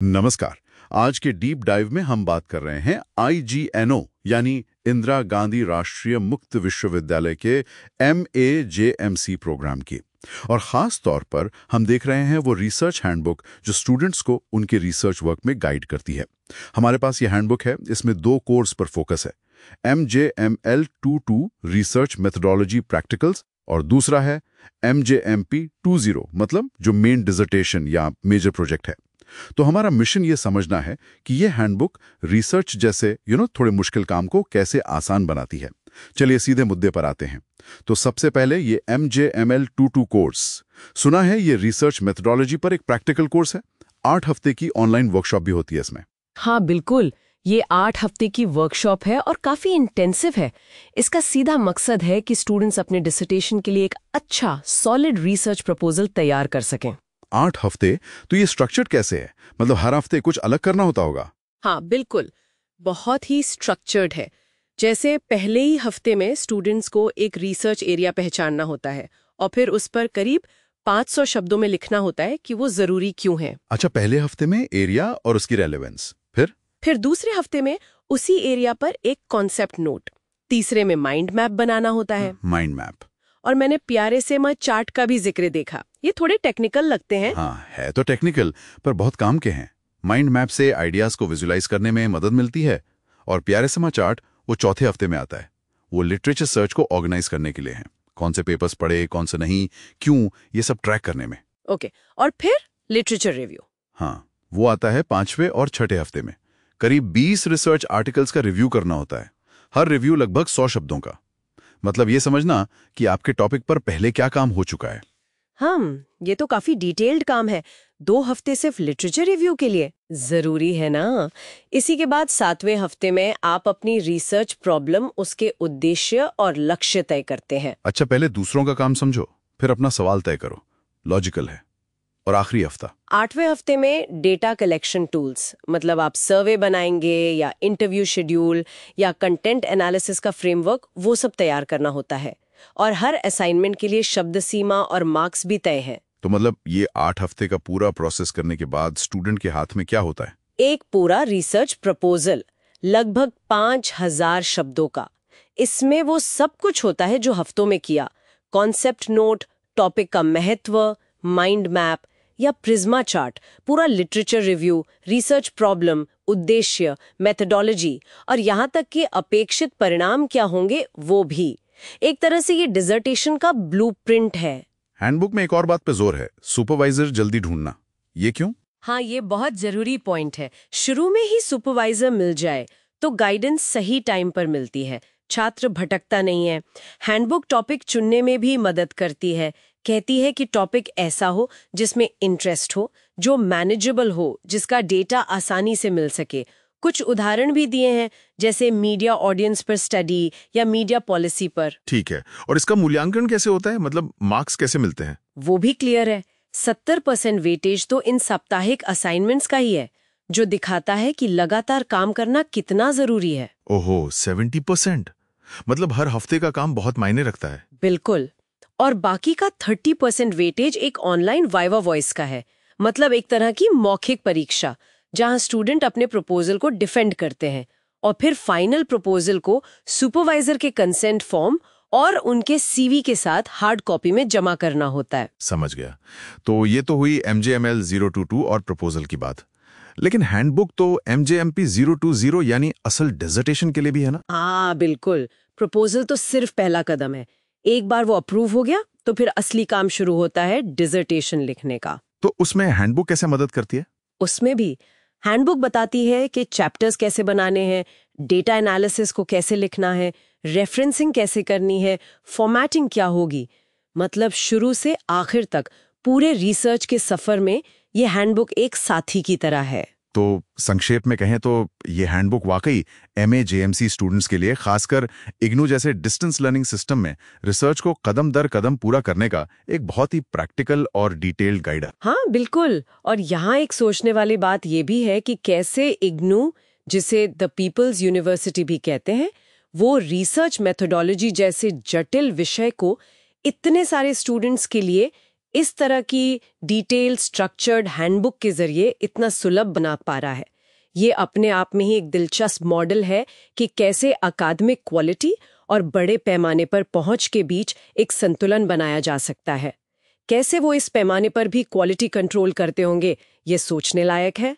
नमस्कार। आज के डीप डाइव में हम बात कर रहे हैं IGNO यानी इंदिरा गांधी राष्ट्रीय मुक्त विश्वविद्यालय के MAJMC प्रोग्राम की। और ख़ास तौर पर हम देख रहे हैं वो रिसर्च हैंडबुक जो स्टूडेंट्स को उनके रिसर्च वर्क में गाइड करती है। हमारे पास ये हैंडबुक है, इसमें 2 कोर्स पर फोकस है। MJML22 रिसर्च मेथोडोलॉजी प्रैक्टिकल्स और दूसरा है MJMP20 मतलब जो मेन डिसर्टेशन या मेजर प्रोजेक्ट है। तो हमारा मिशन ये समझना है कि ये हैंडबुक रिसर्च जैसे थोड़े मुश्किल काम को कैसे आसान बनाती है। चलिए सीधे मुद्दे पर आते हैं। तो सबसे पहले ये MJML22 कोर्स, सुना है ये रिसर्च मेथोडोलॉजी पर एक प्रैक्टिकल कोर्स है। 8 हफ्ते की ऑनलाइन वर्कशॉप भी होती है इसमें। हाँ बिल्कुल, ये 8 हफ्ते की वर्कशॉप है और काफी इंटेंसिव है। इसका सीधा मकसद है कि स्टूडेंट्स अपने डिसर्टेशन के लिए एक अच्छा सॉलिड रिसर्च प्रपोजल तैयार कर सकें। 8 हफ्ते? तो ये स्ट्रक्चर्ड कैसे है? मतलब हर हफ्ते कुछ अलग करना होता होगा? हाँ बिल्कुल, बहुत ही स्ट्रक्चर्ड है। जैसे पहले ही हफ्ते में स्टूडेंट्स को एक रिसर्च एरिया पहचानना होता है और फिर उस पर करीब 500 शब्दों में लिखना होता है कि वो जरूरी क्यों है। अच्छा, पहले हफ्ते में एरिया और उसकी रेलेवेंस, फिर दूसरे हफ्ते में उसी एरिया पर एक कॉन्सेप्ट नोट, तीसरे में माइंड मैप बनाना होता है। Mind map. और मैंने प्यारे से मैं चार्ट का भी जिक्र देखा। ये थोड़े टेक्निकल लगते हैं। हाँ, है तो टेक्निकल पर बहुत काम के हैं। माइंड मैप से आइडियाज को विजुलाइज करने में मदद मिलती है और प्यारे से चार्ट वो चौथे हफ्ते में आता है। वो लिटरेचर सर्च को ऑर्गेनाइज करने के लिए है। कौन से पेपर्स पढ़े, कौन से नहीं, क्यों, ये सब ट्रैक करने में। ओके, और फिर लिटरेचर रिव्यू। हाँ, वो आता है 5वें और 6ठे हफ्ते में। करीब 20 रिसर्च आर्टिकल्स का रिव्यू करना होता है। हर रिव्यू लगभग 100 शब्दों का। मतलब ये समझना कि आपके टॉपिक पर पहले क्या काम हो चुका है। ये तो काफी डिटेल्ड काम है। 2 हफ्ते सिर्फ लिटरेचर रिव्यू के लिए जरूरी है ना। इसी के बाद 7वें हफ्ते में आप अपनी रिसर्च प्रॉब्लम, उसके उद्देश्य और लक्ष्य तय करते हैं। अच्छा, पहले दूसरों का काम समझो, फिर अपना सवाल तय करो। लॉजिकल है। और आखिरी हफ्ता 8वें हफ्ते में डेटा कलेक्शन टूल्स, मतलब आप सर्वे बनाएंगे या इंटरव्यू शेड्यूल या कंटेंट एनालिसिस का फ्रेमवर्क, वो सब तैयार करना होता है। और हर असाइनमेंट के लिए शब्द सीमा और मार्क्स भी तय हैं। तो मतलब ये 8 हफ्ते का पूरा प्रोसेस करने के बाद स्टूडेंट के हाथ में क्या होता है? एक पूरा रिसर्च प्रपोजल, लगभग 5000 शब्दों का। इसमें वो सब कुछ होता है जो हफ्तों में किया। कॉन्सेप्ट नोट, टॉपिक का महत्व, माइंड मैप या प्रिज्मा चार्ट, पूरा लिटरेचर रिव्यू, रिसर्च प्रॉब्लम, उद्देश्य, मेथोडोलॉजी और यहाँ तक कि अपेक्षित परिणाम क्या होंगे वो भी। एक तरह से ये डिसर्टेशन का ब्लूप्रिंट है। हैंडबुक में एक और बात पे जोर है, सुपरवाइजर जल्दी ढूंढना। ये क्यों? हाँ, ये बहुत जरूरी पॉइंट है। शुरू में ही सुपरवाइजर मिल जाए तो गाइडेंस सही टाइम पर मिलती है, छात्र भटकता नहीं है। हैंडबुक टॉपिक चुनने में भी मदद करती है। कहती है कि टॉपिक ऐसा हो जिसमें इंटरेस्ट हो, जो मैनेजेबल हो, जिसका डेटा आसानी से मिल सके। कुछ उदाहरण भी दिए हैं, जैसे मीडिया ऑडियंस पर स्टडी या मीडिया पॉलिसी पर। ठीक है। और इसका मूल्यांकन कैसे होता है? मतलब मार्क्स कैसे मिलते हैं? वो भी क्लियर है। 70% वेटेज तो इन साप्ताहिक असाइनमेंट्स का ही है, जो दिखाता है कि लगातार काम करना कितना जरूरी है। ओहो, 70%? मतलब हर हफ्ते का काम बहुत मायने रखता है। बिल्कुल। और बाकी का 30% वेटेज एक ऑनलाइन वाइवा वॉइस का है, मतलब एक तरह की मौखिक परीक्षा, जहां स्टूडेंट अपने प्रपोजल को डिफेंड करते हैं और फिर फाइनल प्रपोजल को सुपरवाइजर के कंसेंट फॉर्म और उनके सीवी के साथ हार्ड कॉपी में जमा करना होता है। समझ गया। तो ये तो हुई MJML022 और प्रपोजल की बात। लेकिन हैंडबुक तो MJMP020 यानी असल डिसर्टेशन के लिए भी है ना? हाँ बिल्कुल, प्रपोजल तो सिर्फ पहला कदम है। एक बार वो अप्रूव हो गया तो फिर असली काम शुरू होता है, डिसर्टेशन लिखने का। तो उसमें हैंडबुक कैसे मदद करती है? उसमें भी हैंडबुक बताती है कि चैप्टर्स कैसे बनाने हैं, डेटा एनालिसिस को कैसे लिखना है, रेफरेंसिंग कैसे करनी है, फॉर्मेटिंग क्या होगी। मतलब शुरू से आखिर तक पूरे रिसर्च के सफर में ये हैंडबुक एक साथी की तरह है। तो संक्षेप में कहें तो ये हैंडबुक वाकई MAJMC स्टूडेंट्स के लिए, खासकर इग्नू जैसे डिस्टेंस लर्निंग सिस्टम में रिसर्च को कदम दर कदम पूरा करने का एक बहुत ही प्रैक्टिकल और डिटेल्ड गाइड है। हाँ बिल्कुल। और यहाँ एक सोचने वाली बात ये भी है कि कैसे इग्नू, जिसे द पीपल्स यूनिवर्सिटी भी कहते हैं, वो रिसर्च मेथोडोलॉजी जैसे जटिल विषय को इतने सारे स्टूडेंट्स के लिए इस तरह की डिटेल स्ट्रक्चर्ड हैंडबुक के जरिए इतना सुलभ बना पा रहा है। ये अपने आप में ही एक दिलचस्प मॉडल है कि कैसे अकादमिक क्वालिटी और बड़े पैमाने पर पहुंच के बीच एक संतुलन बनाया जा सकता है। कैसे वो इस पैमाने पर भी क्वालिटी कंट्रोल करते होंगे, ये सोचने लायक है।